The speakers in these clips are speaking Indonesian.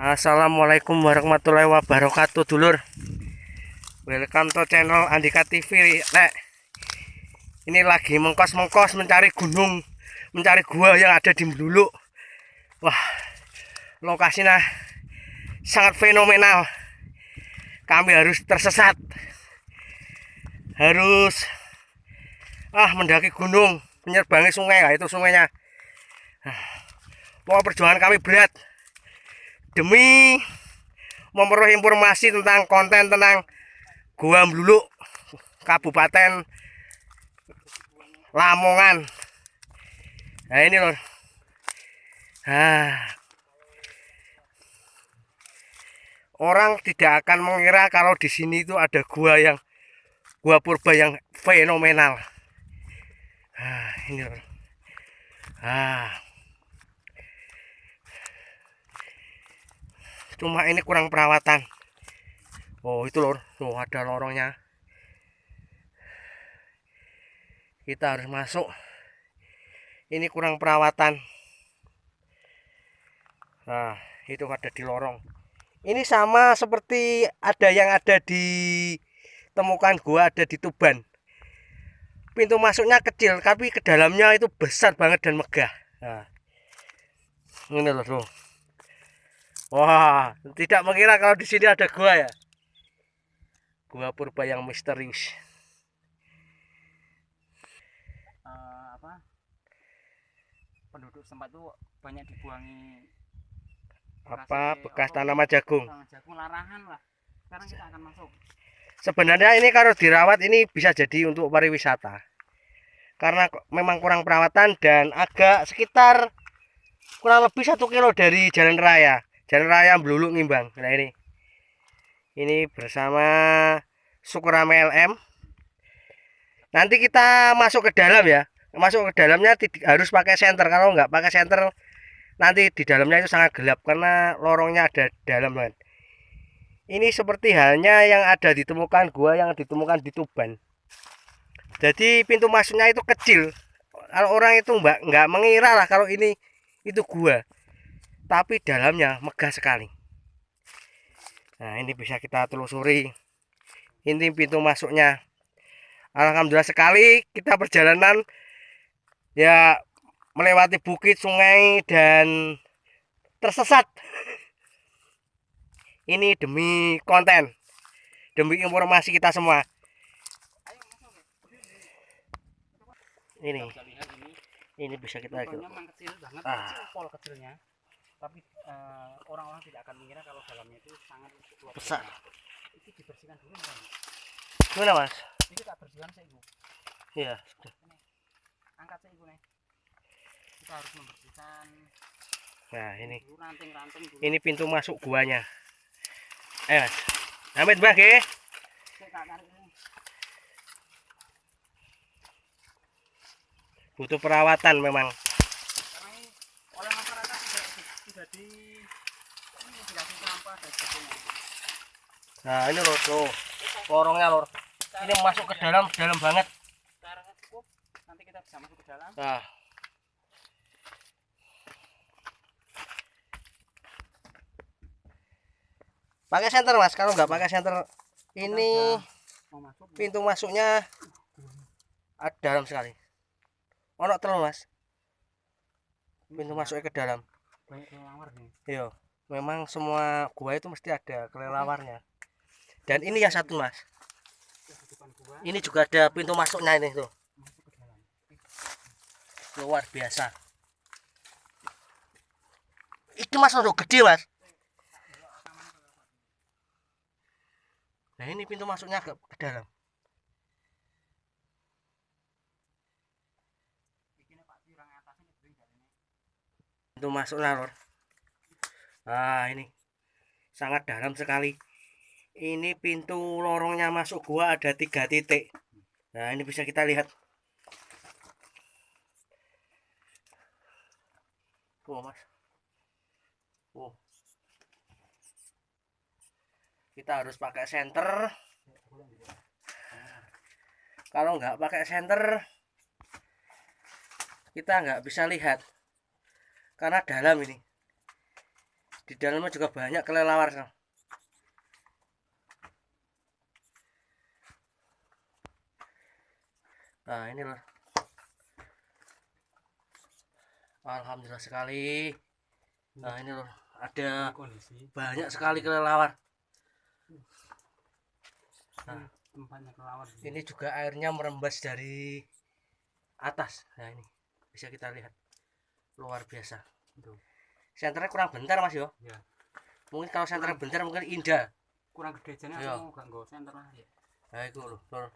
Assalamualaikum warahmatullahi wabarakatuh, dulur. Welcome to channel Andika TV. Lek, ini lagi mengkos-mengkos mencari gunung, mencari gua yang ada di Melulu. Wah, lokasinya sangat fenomenal. Kami harus tersesat, harus mendaki gunung, menyerbangi sungai. Nah, itu sungainya. Pokoknya perjuangan kami berat demi memperoleh informasi tentang konten tentang Gua Melulu, Kabupaten Lamongan. Nah ini loh. Orang tidak akan mengira kalau di sini itu ada gua purba yang fenomenal. Ini loh. Cuma ini kurang perawatan. Oh itu lor, tuh ada lorongnya. Kita harus masuk. Ini kurang perawatan. Nah itu ada di lorong. Ini sama seperti ada ditemukan gua ada di Tuban. Pintu masuknya kecil, tapi ke dalamnya itu besar banget dan megah. Nah, ini loh tuh. Wah, tidak mengira kalau di sini ada gua ya. Gua purba yang misterius. Penduduk setempat tuh banyak dibuangi Bekas tanaman jagung. Jagung larangan lah. Sekarang kita akan masuk. Sebenarnya ini kalau dirawat ini bisa jadi untuk pariwisata. Karena memang kurang perawatan dan agak sekitar kurang lebih 1 kilo dari jalan raya. Jalan raya Melulu Ngimbang. Nah ini bersama Sukurame LM. Nanti kita masuk ke dalam ya. Masuk ke dalamnya harus pakai senter. Kalau nggak pakai senter nanti di dalamnya itu sangat gelap karena lorongnya ada dalam kan. Ini seperti halnya yang ada ditemukan gua yang ditemukan di Tuban. Jadi pintu masuknya itu kecil. Kalau orang itu nggak mengira lah kalau ini itu gua. Tapi dalamnya megah sekali. Nah ini bisa kita telusuri. Ini pintu masuknya. Alhamdulillah sekali kita perjalanan ya melewati bukit, sungai dan tersesat. Ini demi konten, demi informasi kita semua. Ini bisa kita lihat. Memang kecil banget, kecil pol kecilnya. Tapi orang-orang tidak akan mengira kalau dalamnya itu sangat Besar. Ini dibersihkan dulu kan? Gimana mas? Ini kita bersihkan sih ibu. Iya sudah. Angkat sih ibu nih. Kita harus membersihkan. Nah ini. Ranting-ranting dulu. Ini pintu masuk guanya. Mas. Amit mbak ke? Butuh perawatan memang. Karena ini oleh masyarakat sudah dikasih sampah dan sebagainya. Nah ini loh tuh lorongnya lor. Ini masuk ke dalam banget. Caranya cukup, nanti kita bisa masuk ke dalam. Nah. Pakai senter mas, kalau nggak pakai senter ini pintu masuknya ada dalam sekali. Ono telur mas, pintu masuknya ke dalam. Banyak kelelawar nih. Iya, memang semua gua itu mesti ada kelelawarnya. Dan ini yang satu mas, ini juga ada pintu masuknya ini tuh. Luar biasa. Itu mas udah gede mas. Nah ini pintu masuknya agak ke dalam. Pintu masuknya lor. Nah ini sangat dalam sekali. Ini pintu lorongnya masuk gua ada 3 titik. Nah ini bisa kita lihat. Tuh mas. Kita harus pakai senter. Kalau nggak pakai senter kita nggak bisa lihat karena dalam ini. Di dalamnya juga banyak kelelawar. Nah ini loh, alhamdulillah sekali. Nah ini loh, ada kondisi banyak sekali kelelawar. Nah, tempatnya kelelawar. ini juga airnya merembas dari atas. Nah ini bisa kita lihat, luar biasa. Tuh. Senternya kurang bentar mas yo. Ya. Mungkin kalau senternya bentar mungkin indah. Kurang gede jane Iya. aku gak nggo senter lah ya. Nah itu loh, lor.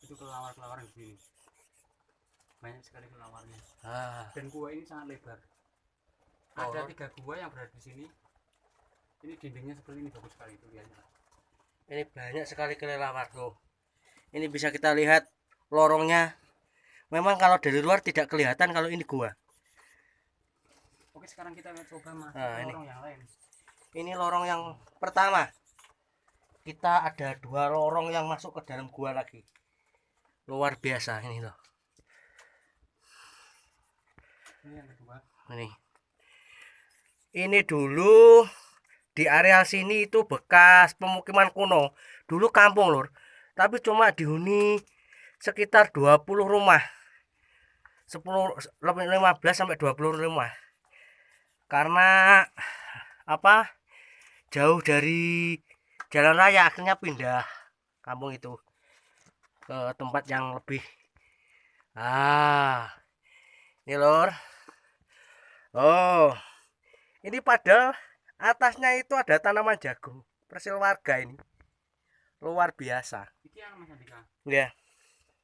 Itu kelelawar-kelelawar di sini. Banyak sekali kelawarnya. Ah, Dan gua ini sangat lebar. Oh. Ada 3 gua yang berada di sini. Ini dindingnya seperti ini, bagus sekali itu lihatnya. ini banyak sekali kelelawar tuh. Ini bisa kita lihat lorongnya. Memang kalau dari luar tidak kelihatan kalau ini gua. Oke, sekarang kita coba masuk Nah, ke ini. lorong yang lain. Ini lorong yang pertama. Kita ada 2 lorong yang masuk ke dalam gua lagi. Luar biasa ini loh. Ini yang kedua. Ini dulu di area sini itu bekas pemukiman kuno. Dulu kampung lur. Tapi cuma dihuni sekitar 20 rumah. 15 sampai 20 rumah. Karena apa? Jauh dari jalan raya, akhirnya pindah kampung itu ke tempat yang lebih. Ini lor. Oh, ini padahal atasnya itu ada tanaman jagung persil warga ini, luar biasa. Iki yang Mas Andika. Ya.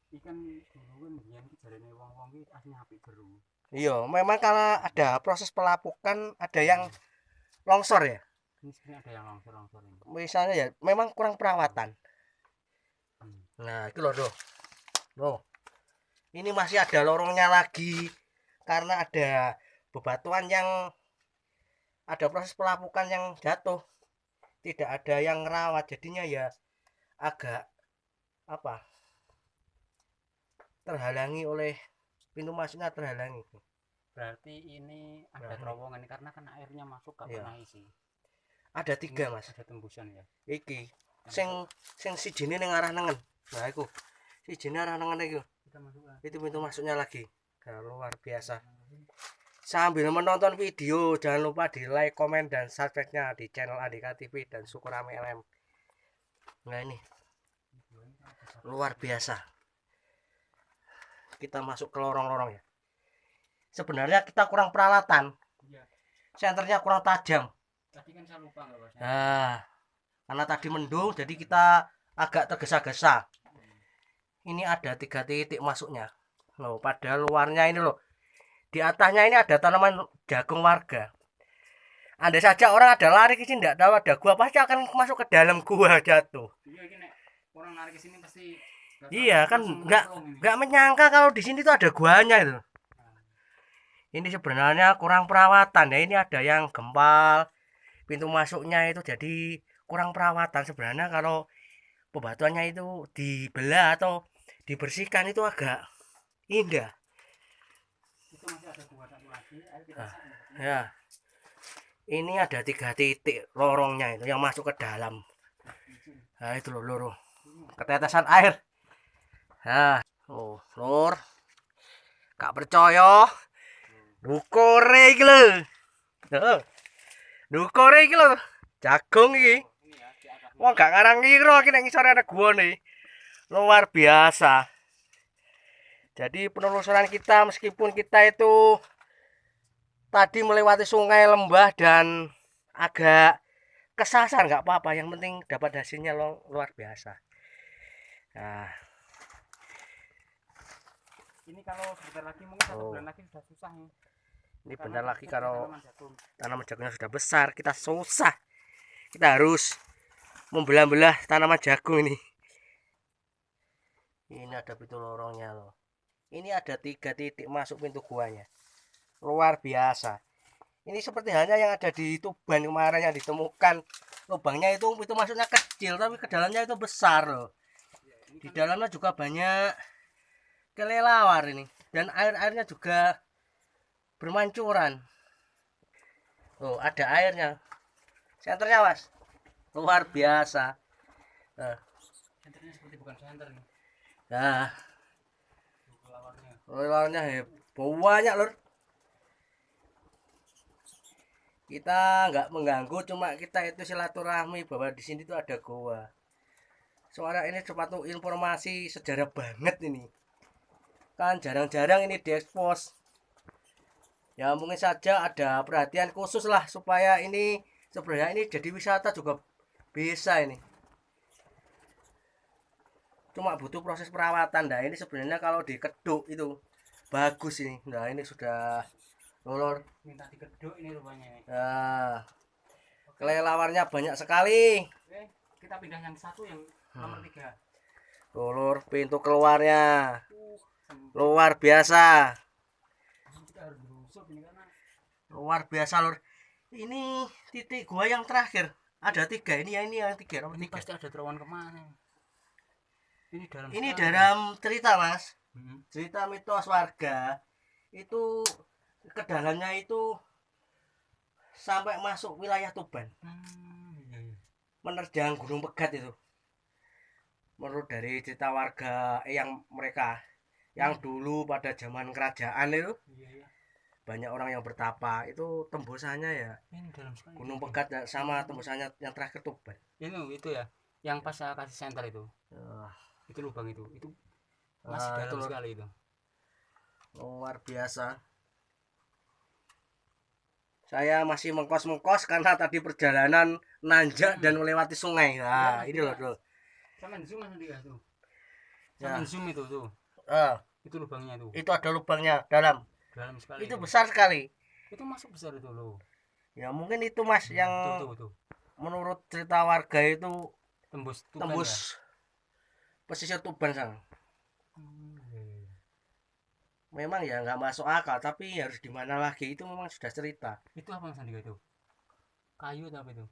Ikan dulu kan biyen ki jarene wong-wong ki asline apik beru. Iya, memang kalau ada proses pelapukan ada yang longsor ya. Ini sebenarnya ada yang longsor-longsor ini. Misalnya ya, memang kurang perawatan. Nah, itu loh, loh. Ini masih ada lorongnya lagi karena ada bebatuan yang ada proses pelapukan yang jatuh. Tidak ada yang ngerawat, jadinya ya agak apa? Terhalangi oleh pintu masuknya, terhalangi. Berarti ini ada terowongan ini karena kan airnya masuk gak Iya. pernah isi. Ada 3 mas. Ada tembusan ya. Iki sing sijine ning arah nengen. Nah iku sijine arah nengen iku. Kita masuk lah. Itu pintu masuknya lagi. Nah, luar biasa. Sambil menonton video jangan lupa di like, komen, dan subscribe-nya di channel Andika TV dan Sukurame LM. Nah ini luar biasa. Kita masuk ke lorong-lorong ya. Sebenarnya kita kurang peralatan. Iya. Senternya kurang tajam. Tadi kan saya lupa enggak, Mas. Nah, karena tadi mendung jadi kita agak tergesa-gesa. Ini ada 3 titik masuknya. Loh, pada luarnya ini loh. Di atasnya ini ada tanaman jagung warga. Andai saja orang ada lari ke sini tidak tahu ada gua, pasti akan masuk ke dalam gua jatuh. Iya, ini nek orang lari ke sini pasti Iya kan nggak menyangka kalau di sini tuh ada guanya itu. Ini sebenarnya kurang perawatan ya. Ini ada yang gempal pintu masuknya itu, jadi kurang perawatan. Sebenarnya kalau pembatuannya itu dibelah atau dibersihkan itu agak indah. Itu masih ada gua satu lagi. Ayo kita Ya. Ini ada 3 titik lorongnya itu yang masuk ke dalam. Nah itu loh loro. Ketetesan air. Nah, oh, lur. Gak percaya. Dukore iki lho. Heeh. Dukore iki lho. Jagung iki. Wong gak ngarang ngira iki nek ngisore ana guane. Luar biasa. Jadi penelusuran kita, meskipun kita itu tadi melewati sungai, lembah, dan agak kesasar, nggak apa-apa. Yang penting dapat hasilnya luar biasa. Nah, ini kalau sebentar lagi mungkin 1 bulan lagi sudah susah nih. ini Karena bentar lagi kalau tanaman jagung. tanaman jagungnya sudah besar, kita susah. Kita harus membelah-belah tanaman jagung ini. Ini ada pintu lorongnya loh. Ini ada 3 titik masuk pintu guanya. Luar biasa. Ini seperti halnya yang ada di Tuban kemarin yang ditemukan lubangnya itu pintu masuknya kecil tapi ke dalamnya itu besar loh. Di dalamnya juga banyak kelelawar ini, dan air-airnya juga bermancuran. Oh, ada airnya. Senternya, Mas. Luar biasa. Nah, Senternya seperti bukan senter nih. nah, Lawannya. lawannya banyak, Lur. Kita nggak mengganggu, cuma kita itu silaturahmi bahwa di sini tuh ada goa. Soalnya ini suatu informasi sejarah banget ini. Kan jarang-jarang ini diekspos. Ya mungkin saja ada perhatian khusus lah supaya ini sebenarnya ini jadi wisata juga bisa ini. Cuma butuh proses perawatan. Nah ini sebenarnya kalau dikeduk itu bagus ini. Nah ini sudah lulur. Minta dikeduk ini rupanya nih. Nah, kelelawarnya banyak sekali. Oke, kita pindah yang satu yang nomor 3. Lulur pintu keluarnya Sempit. luar biasa. Kita harus berusuk ini karena Luar biasa, Lur. Ini titik gua yang terakhir. Ada 3 ini yang 3 nomor ini 3. pasti ada terowongan kemana. Ini dalam Ini sekali. dalam cerita, Mas. Hmm. Cerita mitos warga itu ke dalamnya itu sampai masuk wilayah Tuban, Iya, iya. menerjang Gunung Pegat itu. Menurut dari cerita warga yang mereka yang dulu pada zaman kerajaan itu Iya, iya. banyak orang yang bertapa, itu tembusannya ya Ini dalam sekali. Gunung Pegat sama tembusannya yang terakhir Tuban. Itu ya. Yang pas saya kasih senter itu. Ah, Itu lubang itu. Itu masih ah, dalam itu sekali itu. luar biasa. Saya masih mengkos-mengkos karena tadi perjalanan nanjak dan melewati sungai. Nah, Ya, ini loh, Bro. Sama zoom Mas Andika tuh. Ya. Sama zoom itu tuh. Ah, Itu lubangnya tuh. itu ada lubangnya dalam. Dalam sekali. Itu besar sekali. Itu masuk besar itu loh. Ya mungkin itu Mas yang Tuh. menurut cerita warga itu Tembus Tuban tembus pesisir Tuban sana. ya. Memang ya nggak masuk akal, tapi harus di mana lagi itu memang sudah cerita. Itu apa Mas Andika itu? Kayu atau apa itu?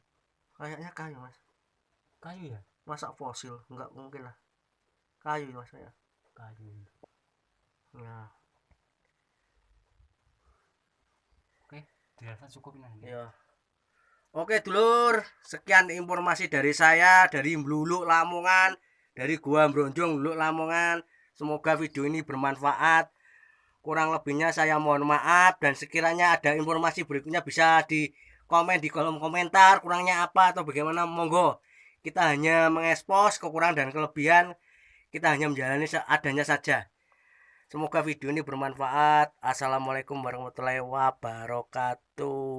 Kayaknya kayu, Mas. Kayu ya? Masa fosil? Nggak mungkin lah. Kayu Mas ya. Kayu. Nah, Oke, dirasa cukup ini. ya. Oke dulur, sekian informasi dari saya dari Mluluk Lamongan, dari Gua Bronjong Mluluk Lamongan. Semoga video ini bermanfaat. Kurang lebihnya saya mohon maaf, dan sekiranya ada informasi berikutnya bisa di komen di kolom komentar kurangnya apa atau bagaimana, monggo. Kita hanya mengekspos kekurangan dan kelebihan, kita hanya menjalani seadanya saja. Semoga video ini bermanfaat. Assalamualaikum warahmatullahi wabarakatuh.